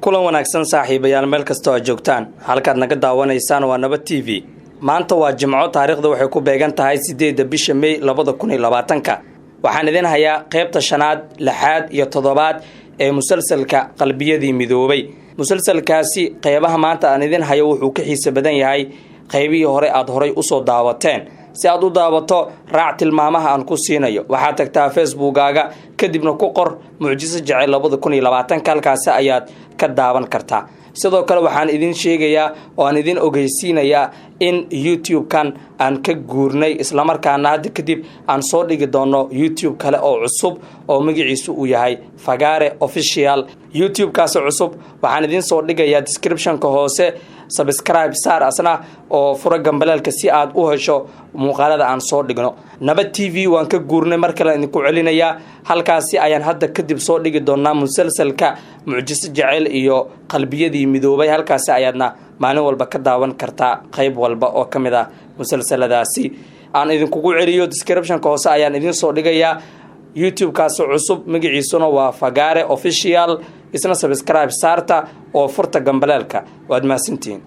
kulan wanaagsan saaxiibayaal meel kasta oo joogtaan halkaad naga daawanaysaan waa Nabad TV maanta waa Jimco taariikhdu waxay ku beegan tahay 8 bisha May 2020 waxaan idin hayaa qaybta 5aad 6aad iyo 7aad ee musalsalka qalbiyadii midoobay musalsalkaasi qaybaha maanta aan idin hayo wuxuu ka xiiso badan yahay qaybihii hore aad horay u soo daawateen si aad u daawato raac tilmaamaha aan ku siinayo waxaad tagtaa Facebook-aaga kadibna ku qor mucjiso jacayl 2020 halkaas ayaad ka daawan kartaa sidoo kale waxaan idin sheegayaa oo aan idin ogeysiinayaa in YouTube-kan aan ka guurnay isla markaana hadda kadib aan soo dhigi doono YouTube kale oo cusub oo magaciisu uu yahay Fagare Official YouTube-kaas cusub waxaan idin soo dhigayaa description-ka hoose subscribe saar asna oo fura gambalaalka si aad u hesho muuqaalada aan soo dhigno Nabad TV waan ka guurnay mar kale idinku celinayaa halkaasi ayaan hadda kadib soo dhigi doonaa musalsalka mucjiso jacayl iyo qalbiyadii midoobay halkaasi ayaadna maalin walba ka daawan kartaa qayb walba oo kamid ah musalsaladaasi aan idinku celiyo description-ka hoose ayaan idin soo dhigayaa YouTube-kaas cusub magaciisuna waa Fagare Official isna subscribe saarta oo furta gambalaalka waad maasantiin